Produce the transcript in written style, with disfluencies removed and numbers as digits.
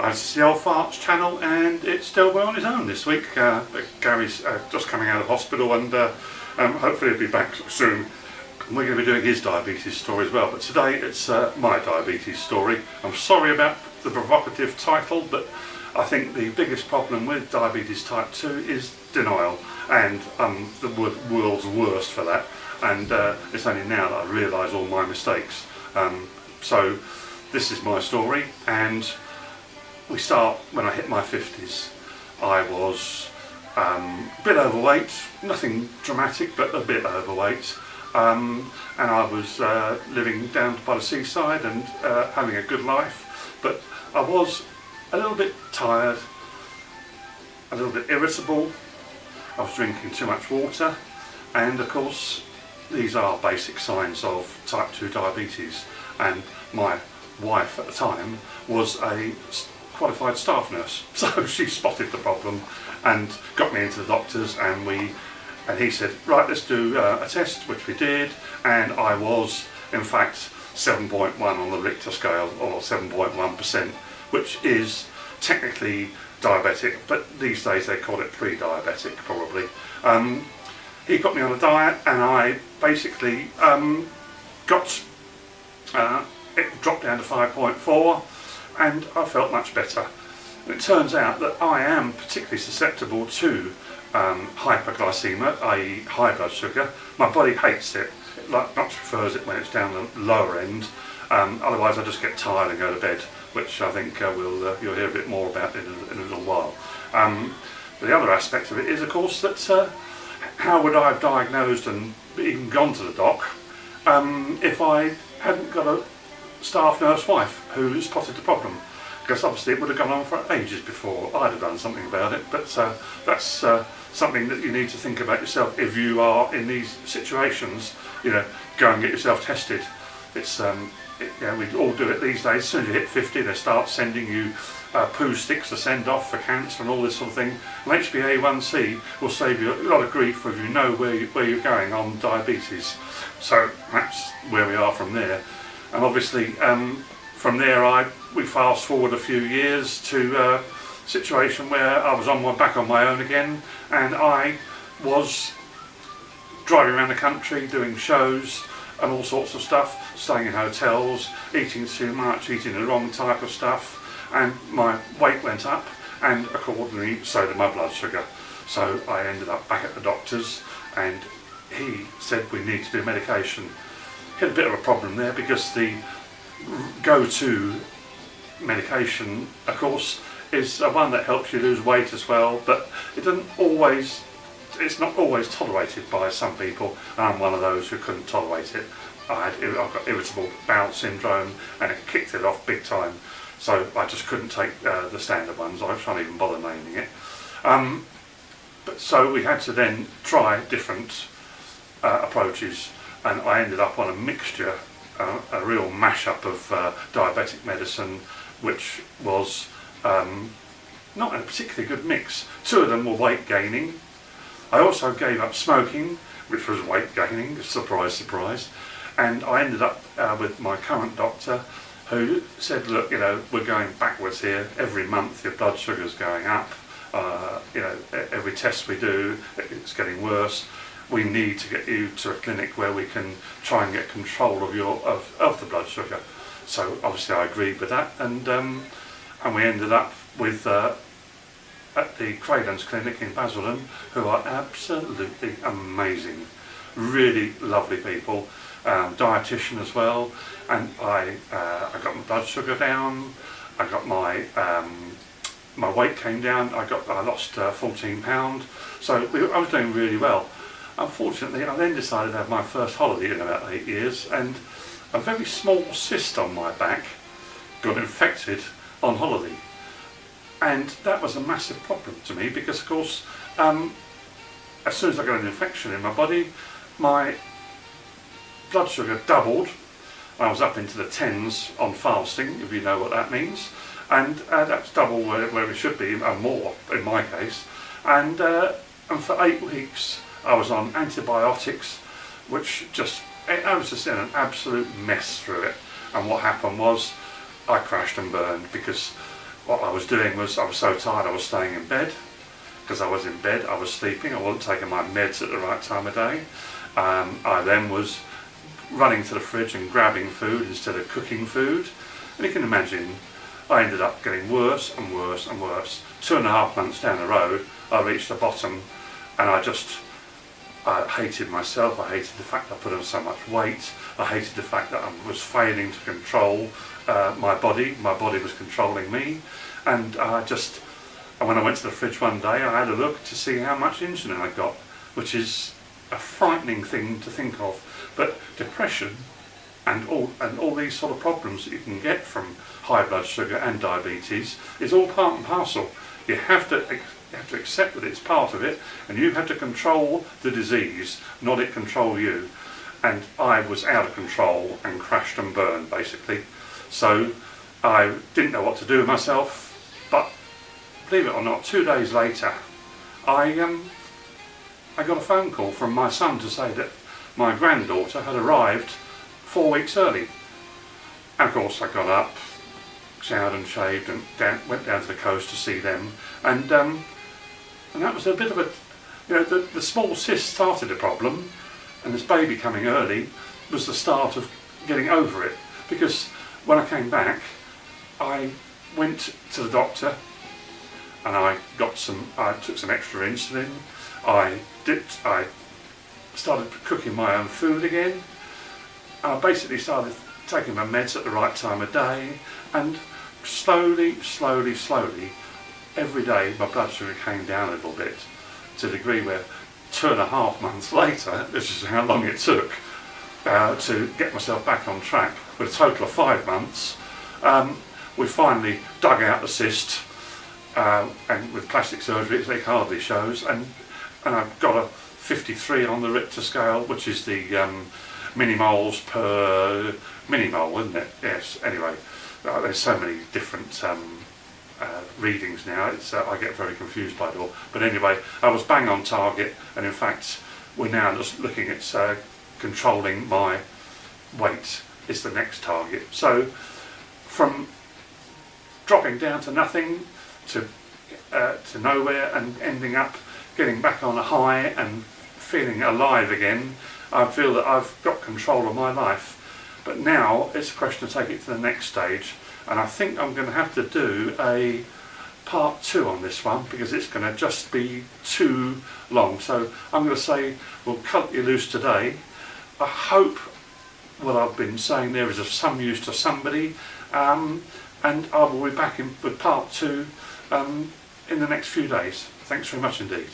It's the Old Farts channel, and it's still well on his own this week. Gary's just coming out of hospital, and hopefully he'll be back soon. We're going to be doing his diabetes story as well, but today it's my diabetes story. I'm sorry about the provocative title, but I think the biggest problem with diabetes type 2 is denial, and I'm the world's worst for that, and it's only now that I realise all my mistakes. So this is my story, and we start when I hit my 50s. I was a bit overweight, nothing dramatic, but a bit overweight. And I was living down by the seaside and having a good life, but I was a little bit tired, a little bit irritable. I was drinking too much water, and of course these are basic signs of type 2 diabetes. And my wife at the time was a qualified staff nurse, so she spotted the problem and got me into the doctors, and he said, right, let's do a test, which we did, and I was in fact 7.1 on the Richter scale, or 7.1%, which is technically diabetic, but these days they call it pre-diabetic probably. He put me on a diet, and I basically it dropped down to 5.4, and I felt much better. And it turns out that I am particularly susceptible to hyperglycemia, i.e. high blood sugar. My body hates it, much prefers it when it's down the lower end. Otherwise I just get tired and go to bed, which I think you'll hear a bit more about in a little while. But the other aspect of it is, of course, that how would I have diagnosed and even gone to the doc if I hadn't got a staff nurse wife who spotted the problem? Because obviously it would have gone on for ages before I'd have done something about it. But that's something that you need to think about yourself if you are in these situations. You know, go and get yourself tested. It's we all do it these days. As soon as you hit 50, they start sending you poo sticks to send off for cancer and all this sort of thing. And HbA1c will save you a lot of grief if you know where you're going on diabetes. So that's where we are from there. And obviously from there we fast forward a few years to a situation where I was back on my own again, and I was driving around the country doing shows and all sorts of stuff, staying in hotels, eating too much, eating the wrong type of stuff, and my weight went up, and accordingly so did my blood sugar. So I ended up back at the doctor's, and he said we need to do medication. Had a bit of a problem there because the go-to medication, of course, is one that helps you lose weight as well, but it's not always tolerated by some people. I'm one of those who couldn't tolerate it. I've got irritable bowel syndrome, and it kicked it off big time, so I just couldn't take the standard ones. I can't even bother naming it. But so we had to then try different approaches, and I ended up on a mixture, a real mashup of diabetic medicine, which was not a particularly good mix. Two of them were weight gaining. I also gave up smoking, which was weight gaining, surprise, surprise. And I ended up with my current doctor, who said, look, you know, we're going backwards here. Every month your blood sugar's going up. You know, every test we do, it's getting worse. We need to get you to a clinic where we can try and get control of the blood sugar. So obviously I agreed with that, and we ended up with at the Cradence Clinic in Basildon, who are absolutely amazing, really lovely people, dietitian as well, and I got my blood sugar down, I got my my weight came down, I lost 14 pounds, so I was doing really well. Unfortunately, I then decided to have my first holiday in about 8 years, and a very small cyst on my back got infected on holiday. And that was a massive problem to me because, of course, as soon as I got an infection in my body, my blood sugar doubled. I was up into the 10s on fasting, if you know what that means. And that's double where it should be, and more in my case. And for 8 weeks, I was on antibiotics, which I was just in an absolute mess through it. And what happened was I crashed and burned, because what I was doing was, I was so tired I was staying in bed. Because I was in bed, I was sleeping, I wasn't taking my meds at the right time of day. I then was running to the fridge and grabbing food instead of cooking food. And you can imagine, I ended up getting worse and worse and worse. 2.5 months down the road, I reached the bottom, and I hated myself. I hated the fact that I put on so much weight. I hated the fact that I was failing to control my body. My body was controlling me. And when I went to the fridge one day, I had a look to see how much insulin I got, which is a frightening thing to think of. But depression and all these sort of problems that you can get from high blood sugar and diabetes is all part and parcel. You have to accept that it's part of it, and you have to control the disease, not it control you. And I was out of control and crashed and burned, basically. So I didn't know what to do with myself, but believe it or not, 2 days later, I got a phone call from my son to say that my granddaughter had arrived 4 weeks early. And of course, I got up, showered and shaved, and went down to the coast to see them. And that was a bit of the small cyst started a problem, and this baby coming early was the start of getting over it. Because when I came back, I went to the doctor, and I took some extra insulin. I started cooking my own food again. I basically started taking my meds at the right time of day, and slowly, every day my blood sugar came down a little bit, to the degree where 2.5 months later, this is how long it took to get myself back on track. With a total of 5 months, we finally dug out the cyst, and with plastic surgery it hardly shows, and I've got a 53 on the Richter scale, which is the millimoles per millimole, isn't it? Yes. Anyway, there's so many different readings now. I get very confused by it all. But anyway, I was bang on target, and in fact, we're now just looking at controlling my weight is the next target. So, from dropping down to nothing to nowhere, and ending up getting back on a high and feeling alive again, I feel that I've got control of my life. But now it's a question to take it to the next stage, and I think I'm going to have to do a part 2 on this one, because it's going to just be too long. So I'm going to say we'll cut you loose today. I hope what I've been saying there is of some use to somebody, and I will be back with part 2 in the next few days. Thanks very much indeed.